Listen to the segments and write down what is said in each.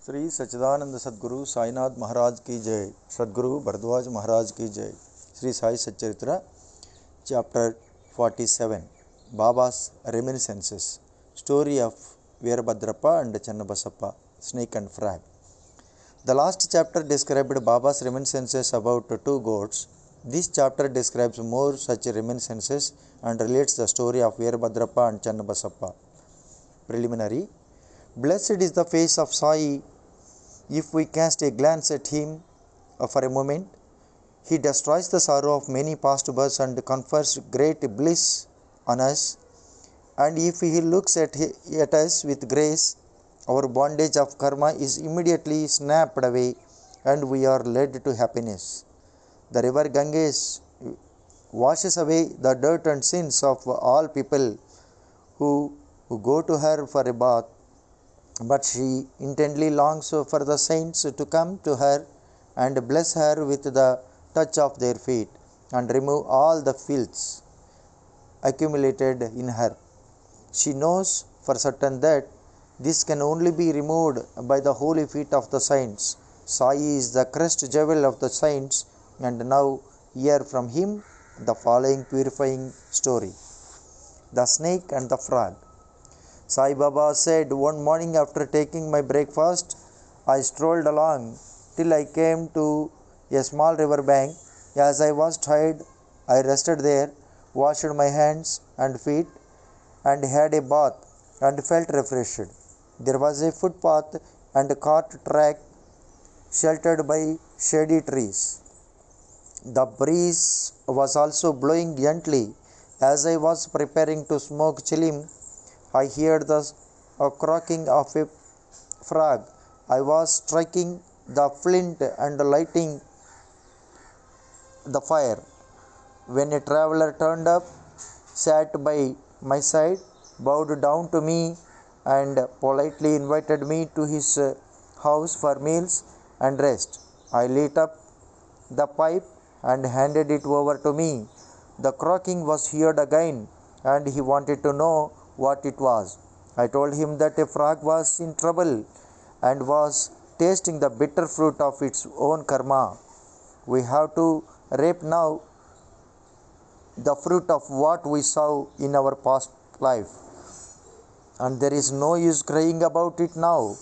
श्री सच्चिदानंद सद्गुरु साईनाथ महाराज की जय. सद्गुरु भरद्वाज महाराज की जय. Shri Sai sachharitra chapter 47 Baba's reminiscences. Story of Veerabhadrappa and Channabasappa, snake and frog. The last chapter described Baba's reminiscences about two goats. This chapter describes more such reminiscences and relates the story of Veerabhadrappa and Channabasappa. Preliminary. Blessed is the face of Sai. If we cast a glance at him for a moment, he destroys the sorrow of many past births and confers great bliss on us. And if he looks at us with grace, our bondage of karma is immediately snapped away and we are led to happiness. The river Ganges washes away the dirt and sins of all people who go to her for a bath, but she intently longs for the saints to come to her and bless her with the touch of their feet and remove all the filths accumulated in her. She knows for certain that this can only be removed by the holy feet of the saints. Sai is the crest jewel of the saints, and now hear from him the following purifying story. The snake and the frog. Sai Baba said, one morning after taking my breakfast, I strolled along till I came to a small river bank. As I was tired, I rested there, washed my hands and feet, and had a bath, and felt refreshed. There was a footpath and a cart track sheltered by shady trees. The breeze was also blowing gently. As I was preparing to smoke chilim, I heard the croaking of a frog. I was striking the flint and lighting the fire when a traveler turned up, sat by my side, bowed down to me, and politely invited me to his house for meals and rest. I lit up the pipe and handed it over to me. The croaking was heard again, and he wanted to know what it was. I told him that a frog was in trouble and was tasting the bitter fruit of its own karma. We have to reap now the fruit of what we sow in our past life, and there is no use crying about it now.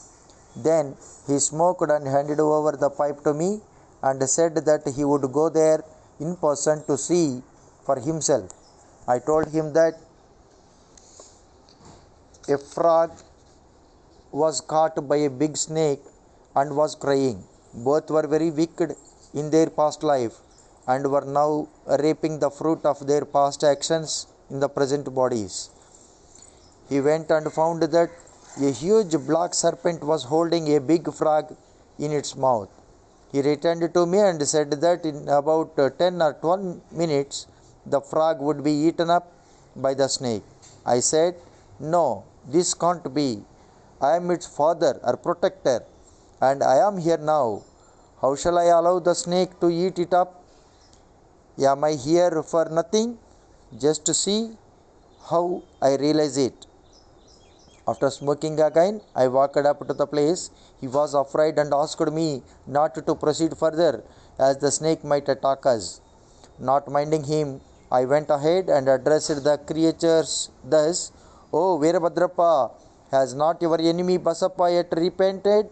Then he smoked and handed over the pipe to me and said that he would go there in person to see for himself. I told him that a frog was caught by a big snake and was crying. Both were very wicked in their past life and were now reaping the fruit of their past actions in the present bodies. He went and found that a huge black serpent was holding a big frog in its mouth. He returned to me and said that in about 10 or 12 minutes the frog would be eaten up by the snake. I said, no, this can't be. I am its father or protector, and I am here now. How shall I allow the snake to eat it up? Am I here for nothing? Just to see how I realize it. After smoking again, I walked up to the place. He was afraid and asked me not to proceed further, as the snake might attack us. Not minding him, I went ahead and addressed the creatures thus, O Veerabhadrappa, has not your enemy Basappa yet repented?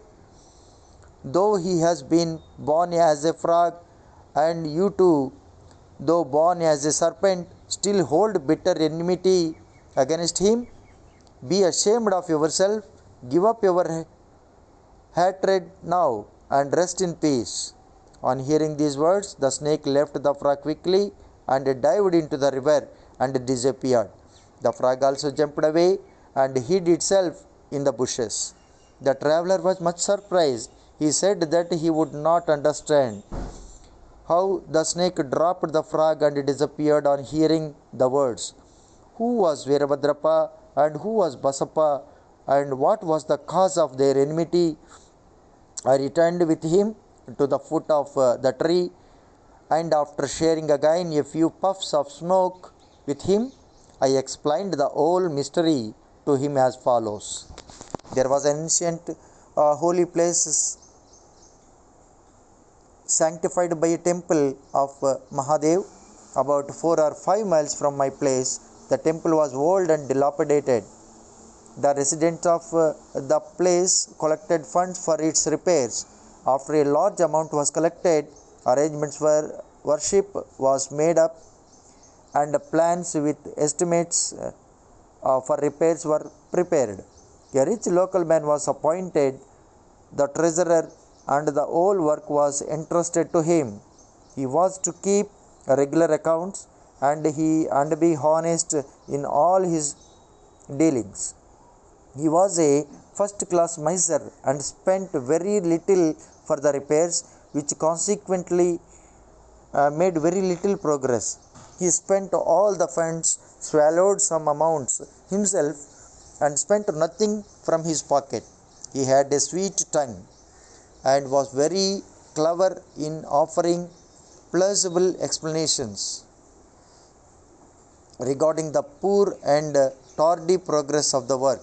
Though he has been born as a frog, and you too, though born as a serpent, still hold bitter enmity against him? Be ashamed of yourself, give up your hatred now, and rest in peace. On hearing these words, the snake left the frog quickly and dived into the river and disappeared. The frog also jumped away and hid itself in the bushes. The traveler was much surprised. He said that he would not understand how the snake dropped the frog and disappeared on hearing the words. Who was Veerabhadrappa and who was Basappa, and what was the cause of their enmity? I returned with him to the foot of the tree, and after sharing again a few puffs of smoke with him, I explained the whole mystery to him as follows. There was an ancient a holy place is sanctified by a temple of Mahadev about 4 or 5 miles from my place. The temple was old and dilapidated. The residents of the place collected funds for its repairs. After a large amount was collected, arrangements for worship was made up and plans with estimates for repairs were prepared. A rich local man was appointed the treasurer and the whole work was entrusted to him. He was to keep regular accounts and be honest in all his dealings. He was a first class miser and spent very little for the repairs, which consequently made very little progress. He spent all the funds, swallowed some amounts himself, and spent nothing from his pocket. He had a sweet tongue and was very clever in offering plausible explanations regarding the poor and tardy progress of the work.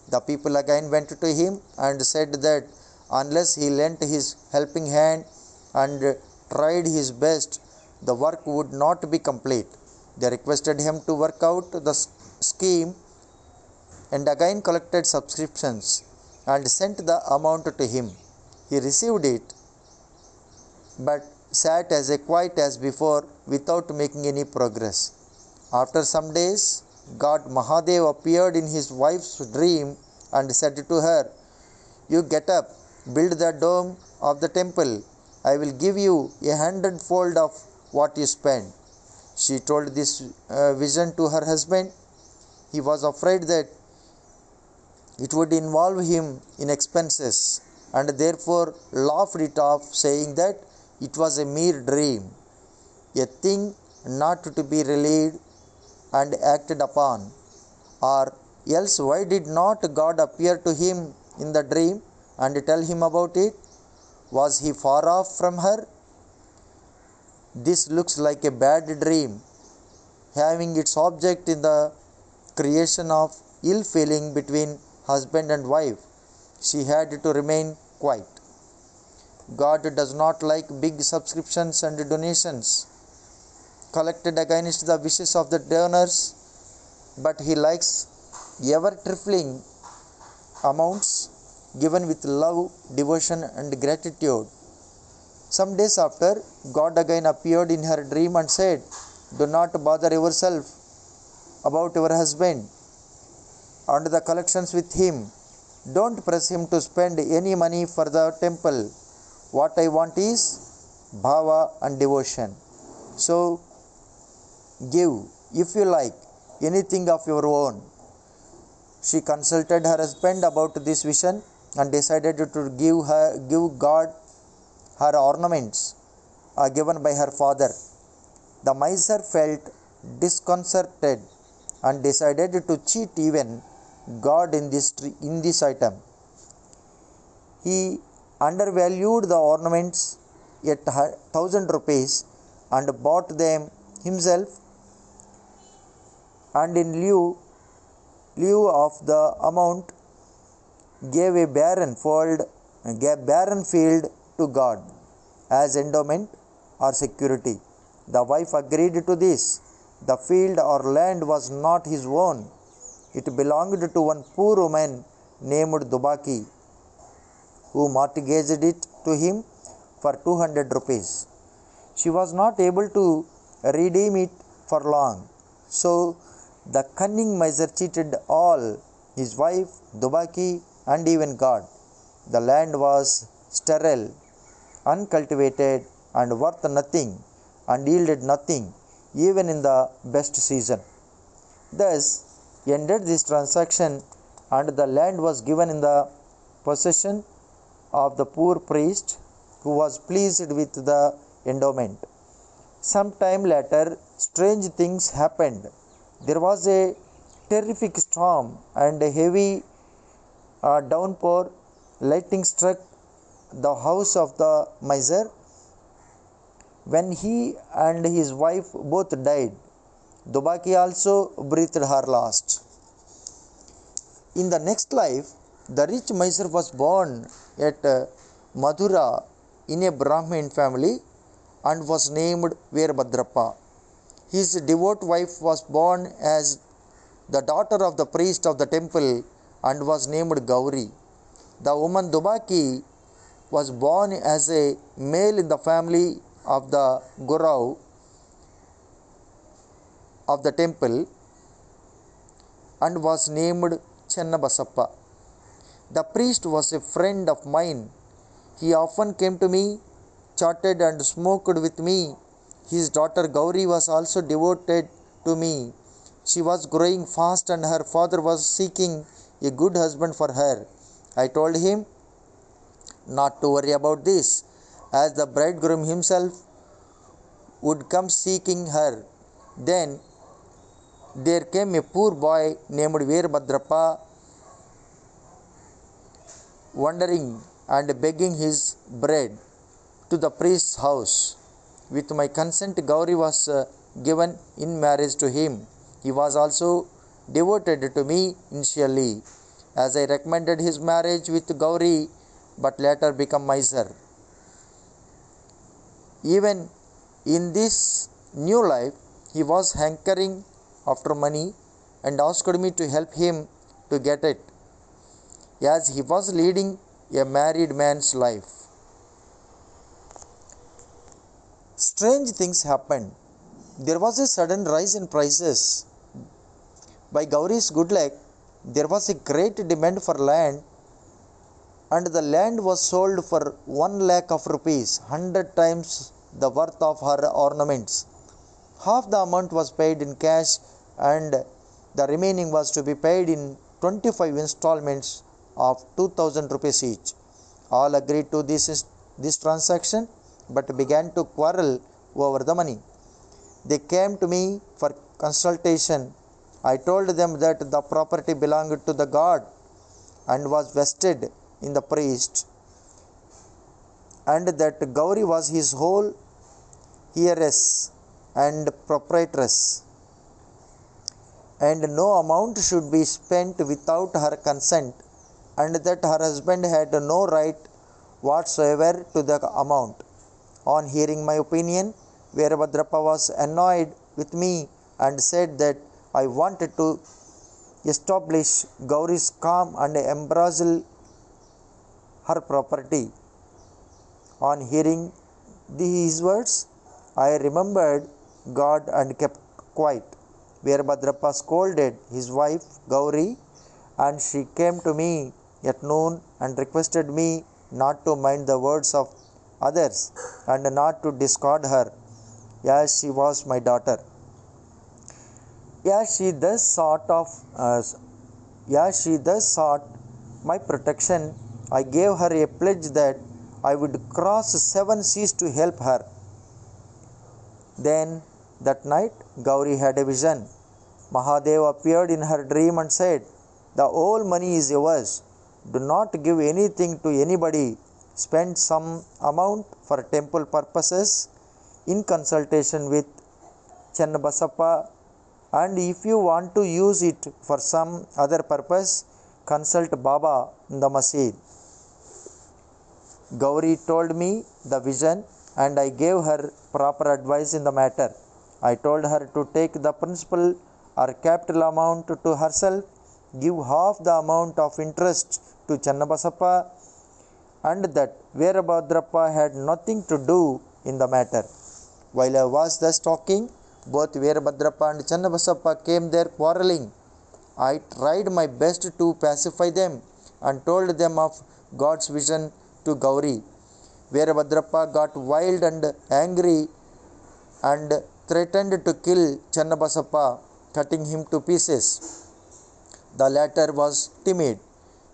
The people again went to him and said that unless he lent his helping hand and tried his best, the work would not be complete. They requested him to work out the scheme and again collected subscriptions and sent the amount to him. He received it but sat as quiet as before without making any progress. After some days, God Mahadev appeared in his wife's dream and said to her, "You get up, build the dome of the temple. I will give you 100-fold of what you spend." She told this vision to her husband. He was afraid that it would involve him in expenses and therefore laughed it off, saying that it was a mere dream, a thing not to be relieved and acted upon. Or else, why did not God appear to him in the dream and tell him about it? Was he far off from her? This looks like a bad dream, having its object in the creation of ill feeling between husband and wife. She had to remain quiet. God does not like big subscriptions and donations collected against the wishes of the donors, but he likes ever trifling amounts given with love, devotion, and gratitude. Some days after, God again appeared in her dream and said, "Do not bother yourself about your husband and the collections with him. Don't press him to spend any money for the temple. What I want is bhava and devotion. So give, if you like, anything of your own." She consulted her husband about this vision and decided to give God her ornaments given by her father. The miser felt disconcerted and decided to cheat even God in this item. He undervalued the ornaments at 1,000 rupees and bought them himself, and in lieu of the amount gave a barren field to God as endowment or security. The wife agreed to this. The field or land was not his own. It belonged to one poor woman named Dubaki, who mortgaged it to him for 200 rupees. She was not able to redeem it for long. So the cunning miser cheated all, his wife, Dubaki, and even God. The land was sterile, uncultivated, and worth nothing, and yielded nothing, even in the best season. Thus ended this transaction, and the land was given in the possession of the poor priest, who was pleased with the endowment. Some time later, strange things happened. There was a terrific storm and a heavy downpour. Lightning struck the house of the miser, when he and his wife both died. Dubaki also breathed her last. In the next life, The rich Mysore was born at Madura in a Brahmin family and was named Veerabhadrappa. His devout wife was born as the daughter of the priest of the temple and was named Gauri. The woman Dubaki was born as a male in the family of the Gurau of the temple and was named Chennabasappa. The priest was a friend of mine. He often came to me, chatted and smoked with me. His daughter Gauri was also devoted to me. She was growing fast and her father was seeking a good husband for her. I told him not to worry about this, as the bridegroom himself would come seeking her. Then there came a poor boy named Veerabhadrappa, wandering and begging his bread to the priest's house. With my consent, Gauri was given in marriage to him. He was also devoted to me initially, as I recommended his marriage with Gauri, but later became miser. Even in this new life, he was hankering after money and asked me to help him to get it, as he was leading a married man's life. Strange things happened. There was a sudden rise in prices. By Gauri's good luck, there was a great demand for land, and the land was sold for 1 lakh of rupees, 100 times the worth of her ornaments. Half the amount was paid in cash, and the remaining was to be paid in 25 installments of 2000 rupees each. All agreed to this transaction, but began to quarrel over the money. They came to me for consultation. I told them that the property belonged to the god and was vested in the priest, and that Gauri was his whole heiress and proprietress, and no amount should be spent without her consent, and that her husband had no right whatsoever to the amount. On hearing my opinion, Veerabhadrappa was annoyed with me and said that I wanted to establish Gauri's calm and embezzle her property. On hearing these words, I remembered God and kept quiet. Veerabhadrappa scolded his wife Gauri, and she came to me at noon and requested me not to mind the words of others and not to discard her, as she was my daughter. As she thus sought my protection, I gave her a pledge that I would cross 7 seas to help her. Then that night Gauri had a vision. Mahadev appeared in her dream and said, "The whole money is yours. Do not give anything to anybody. Spend some amount for temple purposes in consultation with Chennabasappa, and if you want to use it for some other purpose, consult Baba in the masjid." Gauri told me the vision, and I gave her proper advice in the matter. I told her to take the principal or capital amount to herself, give half the amount of interest to Chennabasappa, and that Veerabhadrappa had nothing to do in the matter. While I was thus talking, both Veerabhadrappa and Chennabasappa came there quarreling. I tried my best to pacify them and told them of God's vision to Gauri. Veerabhadrappa got wild and angry and threatened to kill Chennabasappa, cutting him to pieces. The latter was timid.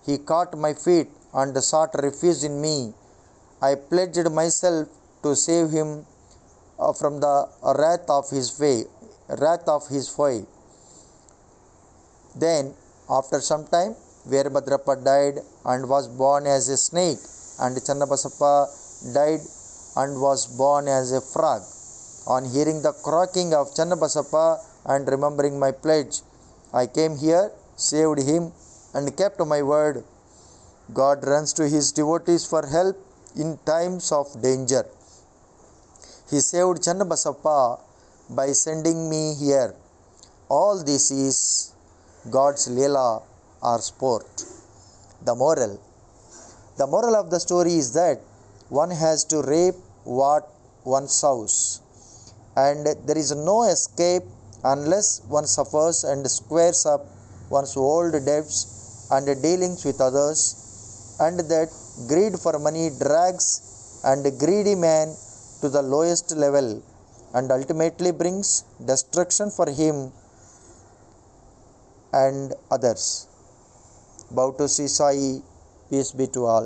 He caught my feet and sought refuge in me. I pledged myself to save him from the wrath of his foe. Then, after some time, Veerabhadrappa died and was born as a snake, and Chennabasappa died and was born as a frog. On hearing the croaking of Chennabasappa and remembering my pledge, I came here, saved him, and kept my word. God runs to his devotees for help in times of danger. He saved Channabasappa by sending me here. All this is God's Leela or sport. The moral. The moral of the story is that one has to reap what one sows, and there is no escape unless one suffers and squares up one's old debts and dealings with others, and that greed for money drags and greedy man to the lowest level and ultimately brings destruction for him and others. Bow to Sri Sai, peace be to all.